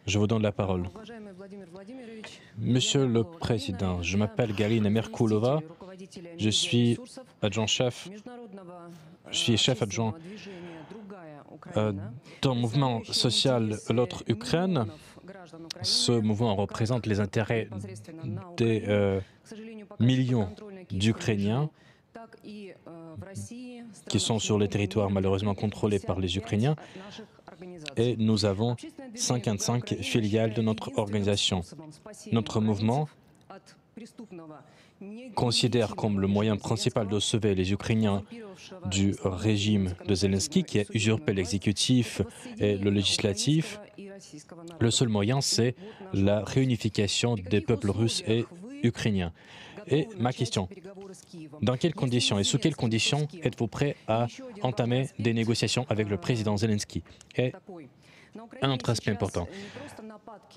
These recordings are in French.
Je vous donne la parole. Monsieur le Président, je m'appelle Galina Merkulova, je suis adjoint-chef, je suis chef adjoint d'un mouvement social L'autre Ukraine. Ce mouvement représente les intérêts des millions d'Ukrainiens qui sont sur les territoires malheureusement contrôlés par les Ukrainiens. Et nous avons 55 filiales de notre organisation. Notre mouvement considère comme le moyen principal de sauver les Ukrainiens du régime de Zelensky, qui a usurpé l'exécutif et le législatif. Le seul moyen, c'est la réunification des peuples russes et ukrainiens. Et ma question, dans quelles conditions et sous quelles conditions êtes-vous prêt à entamer des négociations avec le président Zelensky? Et un autre aspect important.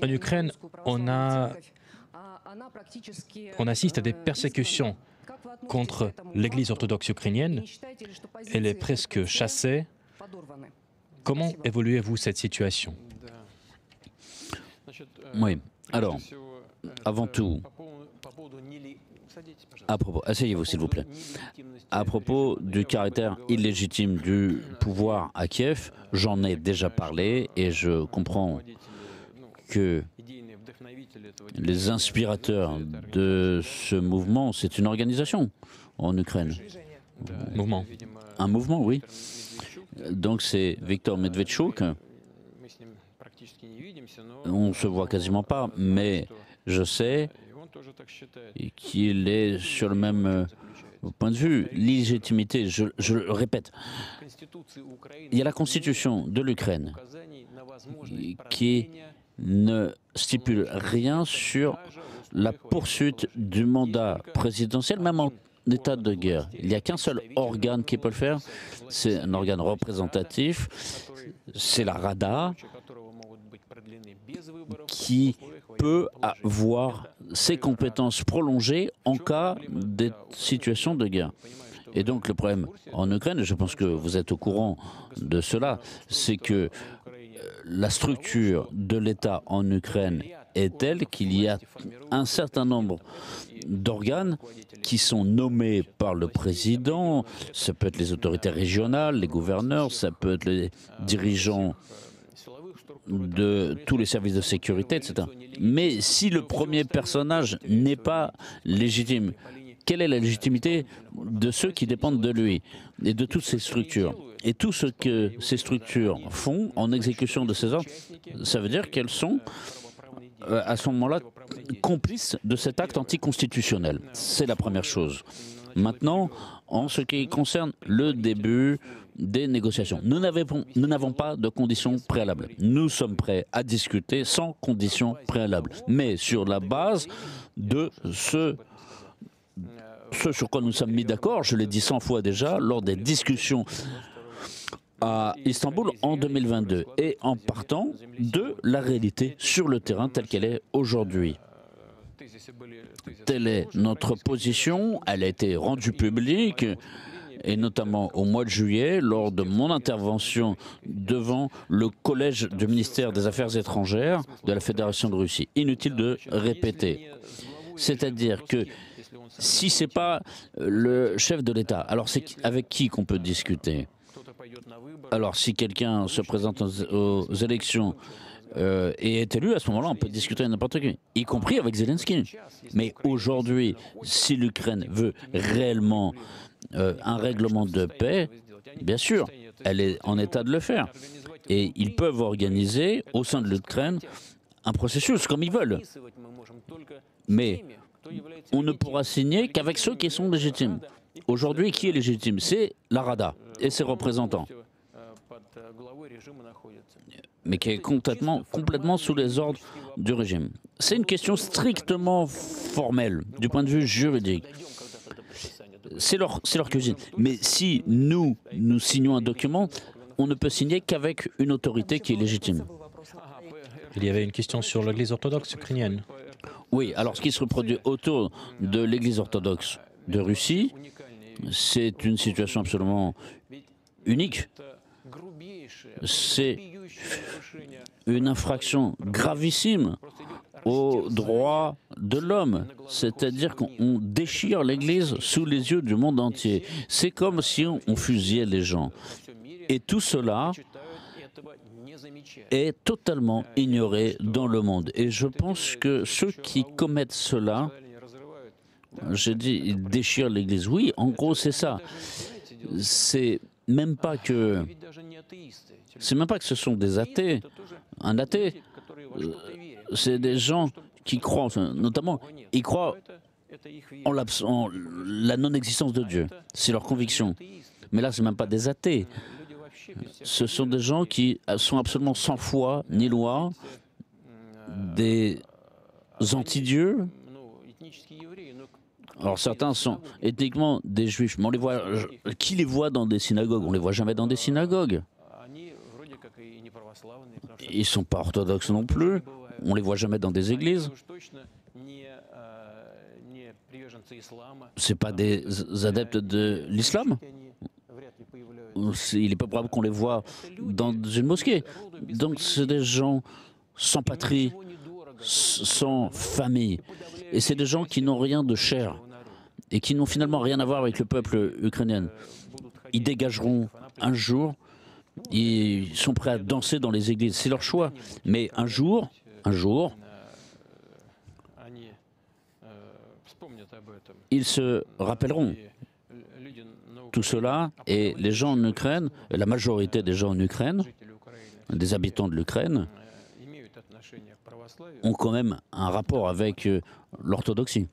En Ukraine, on assiste à des persécutions contre l'Église orthodoxe ukrainienne. Elle est presque chassée. Comment évoluez-vous cette situation? Oui. Alors, avant tout, à propos, asseyez-vous s'il vous plaît. À propos du caractère illégitime du pouvoir à Kiev, j'en ai déjà parlé et je comprends que les inspirateurs de ce mouvement, c'est une organisation en Ukraine. Mouvement. Un mouvement, oui. Donc c'est Viktor Medvedchuk. On ne se voit quasiment pas, mais je sais qu'il est sur le même point de vue. L'illégitimité, je le répète, il y a la constitution de l'Ukraine qui ne stipule rien sur la poursuite du mandat présidentiel, même en état de guerre. Il n'y a qu'un seul organe qui peut le faire, c'est un organe représentatif, c'est la Rada, qui peut avoir ses compétences prolongées en cas de situation de guerre. Et donc le problème en Ukraine, et je pense que vous êtes au courant de cela, c'est que la structure de l'État en Ukraine est telle qu'il y a un certain nombre d'organes qui sont nommés par le président. Ça peut être les autorités régionales, les gouverneurs, ça peut être les dirigeants de tous les services de sécurité, etc. Mais si le premier personnage n'est pas légitime, quelle est la légitimité de ceux qui dépendent de lui et de toutes ces structures? Et tout ce que ces structures font en exécution de ces ordres, ça veut dire qu'elles sont, à ce moment-là, complices de cet acte anticonstitutionnel. C'est la première chose. Maintenant, en ce qui concerne le début des négociations, nous n'avons pas de conditions préalables. Nous sommes prêts à discuter sans conditions préalables, mais sur la base de ce sur quoi nous sommes mis d'accord, je l'ai dit 100 fois déjà, lors des discussions à Istanbul en 2022, et en partant de la réalité sur le terrain telle qu'elle est aujourd'hui. Telle est notre position, elle a été rendue publique, et notamment au mois de juillet, lors de mon intervention devant le collège du ministère des Affaires étrangères de la Fédération de Russie. Inutile de répéter. C'est-à-dire que si ce n'est pas le chef de l'État, alors c'est avec qui qu'on peut discuter? Alors si quelqu'un se présente aux élections et est élu, à ce moment-là, on peut discuter avec n'importe qui, y compris avec Zelensky. Mais aujourd'hui, si l'Ukraine veut réellement un règlement de paix, bien sûr, elle est en état de le faire. Et ils peuvent organiser au sein de l'Ukraine un processus comme ils veulent. Mais on ne pourra signer qu'avec ceux qui sont légitimes. Aujourd'hui, qui est légitime? C'est la Rada et ses représentants, mais qui est complètement sous les ordres du régime. C'est une question strictement formelle, du point de vue juridique. C'est leur cuisine. Mais si nous signons un document, on ne peut signer qu'avec une autorité qui est légitime. Il y avait une question sur l'Église orthodoxe ukrainienne. Oui, alors ce qui se reproduit autour de l'Église orthodoxe de Russie, c'est une situation absolument unique. C'est une infraction gravissime aux droits de l'homme, c'est-à-dire qu'on déchire l'Église sous les yeux du monde entier. C'est comme si on fusillait les gens. Et tout cela est totalement ignoré dans le monde. Et je pense que ceux qui commettent cela, j'ai dit, ils déchirent l'Église. Oui, en gros, c'est ça. C'est même pas que ce sont des athées. Un athée, c'est des gens qui croient, notamment, ils croient en la non-existence de Dieu. C'est leur conviction. Mais là, ce ne sont même pas des athées. Ce sont des gens qui sont absolument sans foi ni loi, des anti-dieux. Alors certains sont ethniquement des juifs, mais on les voit, qui les voit dans des synagogues? On ne les voit jamais dans des synagogues. Ils ne sont pas orthodoxes non plus, on ne les voit jamais dans des églises. Ce pas des adeptes de l'islam. Il est pas probable qu'on les voit dans une mosquée. Donc c'est des gens sans patrie, sans famille. Et c'est des gens qui n'ont rien de cher et qui n'ont finalement rien à voir avec le peuple ukrainien. Ils dégageront un jour, ils sont prêts à danser dans les églises, c'est leur choix. Mais un jour, ils se rappelleront tout cela, et les gens en Ukraine, la majorité des gens en Ukraine, des habitants de l'Ukraine, ont quand même un rapport avec l'orthodoxie.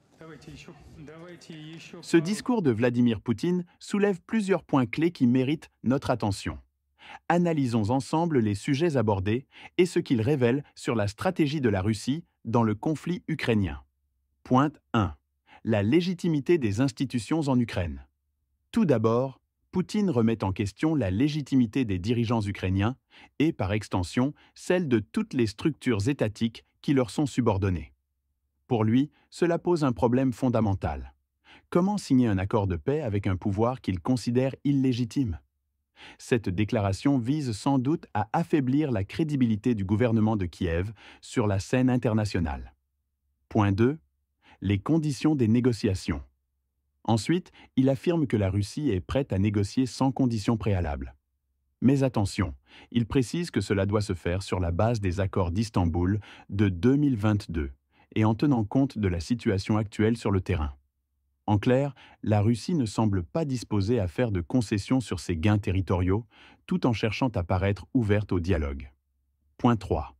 Ce discours de Vladimir Poutine soulève plusieurs points clés qui méritent notre attention. Analysons ensemble les sujets abordés et ce qu'ils révèlent sur la stratégie de la Russie dans le conflit ukrainien. Point 1. La légitimité des institutions en Ukraine. Tout d'abord, Poutine remet en question la légitimité des dirigeants ukrainiens et, par extension, celle de toutes les structures étatiques qui leur sont subordonnées. Pour lui, cela pose un problème fondamental. Comment signer un accord de paix avec un pouvoir qu'il considère illégitime? Cette déclaration vise sans doute à affaiblir la crédibilité du gouvernement de Kiev sur la scène internationale. Point 2. Les conditions des négociations. Ensuite, il affirme que la Russie est prête à négocier sans conditions préalables. Mais attention, il précise que cela doit se faire sur la base des accords d'Istanbul de 2022 et en tenant compte de la situation actuelle sur le terrain. En clair, la Russie ne semble pas disposée à faire de concessions sur ses gains territoriaux, tout en cherchant à paraître ouverte au dialogue. Point 3.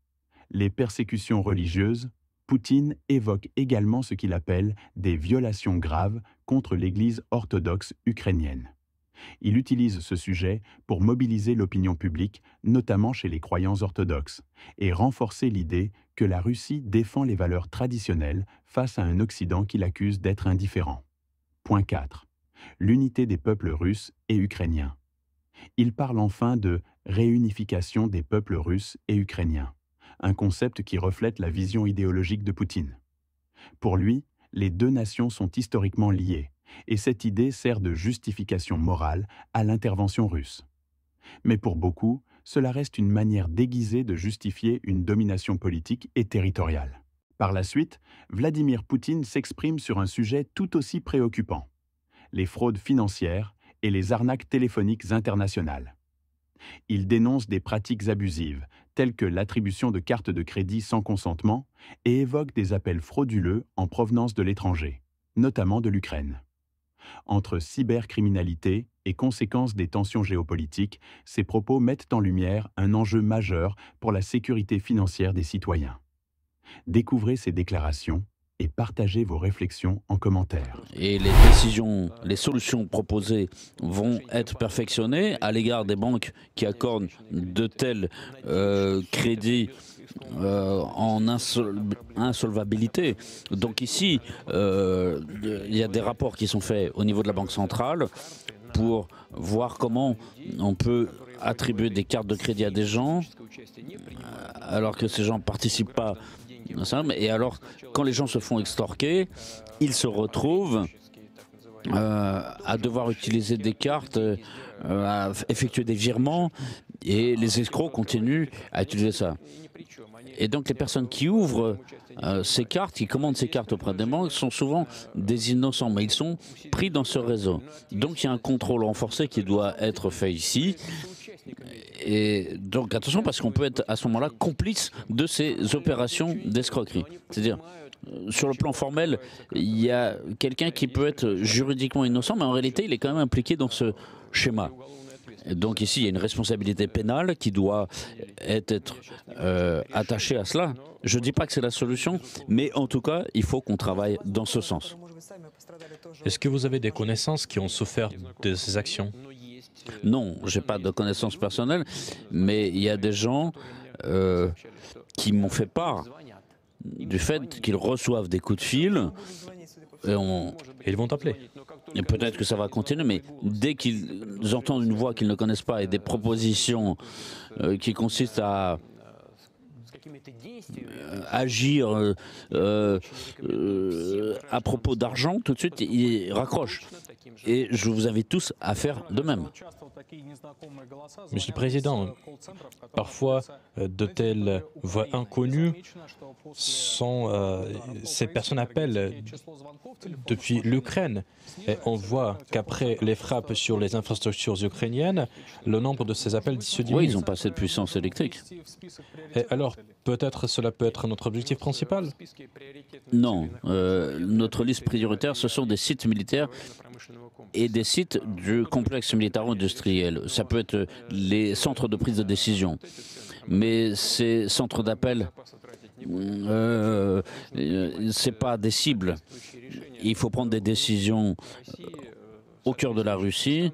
Les persécutions religieuses. Poutine évoque également ce qu'il appelle des violations graves contre l'Église orthodoxe ukrainienne. Il utilise ce sujet pour mobiliser l'opinion publique, notamment chez les croyants orthodoxes, et renforcer l'idée que la Russie défend les valeurs traditionnelles face à un Occident qui l'accuse d'être indifférent. Point 4. L'unité des peuples russes et ukrainiens. Il parle enfin de réunification des peuples russes et ukrainiens, un concept qui reflète la vision idéologique de Poutine. Pour lui, les deux nations sont historiquement liées, et cette idée sert de justification morale à l'intervention russe. Mais pour beaucoup, cela reste une manière déguisée de justifier une domination politique et territoriale. Par la suite, Vladimir Poutine s'exprime sur un sujet tout aussi préoccupant: les fraudes financières et les arnaques téléphoniques internationales. Il dénonce des pratiques abusives, telles que l'attribution de cartes de crédit sans consentement, et évoque des appels frauduleux en provenance de l'étranger, notamment de l'Ukraine. Entre cybercriminalité et conséquences des tensions géopolitiques, ces propos mettent en lumière un enjeu majeur pour la sécurité financière des citoyens. Découvrez ces déclarations et partagez vos réflexions en commentaire. Et les décisions, les solutions proposées vont être perfectionnées à l'égard des banques qui accordent de tels crédits en insolvabilité. Donc ici, il y a des rapports qui sont faits au niveau de la Banque centrale pour voir comment on peut attribuer des cartes de crédit à des gens alors que ces gens ne participent pas. Et alors, quand les gens se font extorquer, ils se retrouvent à devoir utiliser des cartes, à effectuer des virements, et les escrocs continuent à utiliser ça. Et donc les personnes qui ouvrent ces cartes, qui commandent ces cartes auprès des banques, sont souvent des innocents, mais ils sont pris dans ce réseau. Donc il y a un contrôle renforcé qui doit être fait ici. Et donc attention, parce qu'on peut être à ce moment-là complice de ces opérations d'escroquerie. C'est-à-dire, sur le plan formel, il y a quelqu'un qui peut être juridiquement innocent, mais en réalité, il est quand même impliqué dans ce schéma. Et donc ici, il y a une responsabilité pénale qui doit être attachée à cela. Je ne dis pas que c'est la solution, mais en tout cas, il faut qu'on travaille dans ce sens. Est-ce que vous avez des connaissances qui ont souffert de ces actions? Non, je n'ai pas de connaissances personnelles, mais il y a des gens qui m'ont fait part du fait qu'ils reçoivent des coups de fil et Ils vont appeler. Et peut-être que ça va continuer, mais dès qu'ils entendent une voix qu'ils ne connaissent pas et des propositions qui consistent à agir à propos d'argent, tout de suite, ils raccrochent. Et je vous invite tous à faire de même. Monsieur le Président, parfois de telles voix inconnues ces personnes appellent depuis l'Ukraine. Et on voit qu'après les frappes sur les infrastructures ukrainiennes, le nombre de ces appels se diminue. Oui, ils ont pas assez de puissance électrique. Et alors, peut-être cela peut être notre objectif principal? Non. Notre liste prioritaire, ce sont des sites militaires et des sites du complexe militaro-industriel. Ça peut être les centres de prise de décision. Mais ces centres d'appel, c'est pas des cibles. Il faut prendre des décisions au cœur de la Russie,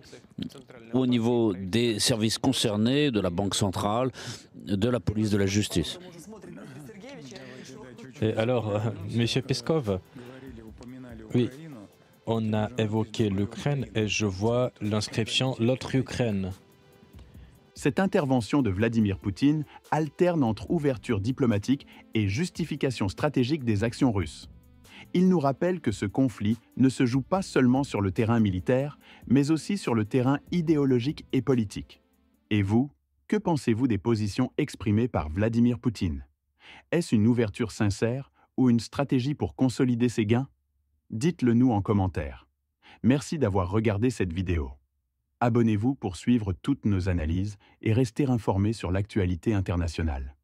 au niveau des services concernés, de la Banque centrale, de la police, de la justice. Et alors, Monsieur Peskov, oui, on a évoqué l'Ukraine et je vois l'inscription « L'autre Ukraine ». Cette intervention de Vladimir Poutine alterne entre ouverture diplomatique et justification stratégique des actions russes. Il nous rappelle que ce conflit ne se joue pas seulement sur le terrain militaire, mais aussi sur le terrain idéologique et politique. Et vous, que pensez-vous des positions exprimées par Vladimir Poutine? Est-ce une ouverture sincère ou une stratégie pour consolider ses gains? Dites-le nous en commentaire. Merci d'avoir regardé cette vidéo. Abonnez-vous pour suivre toutes nos analyses et rester informé sur l'actualité internationale.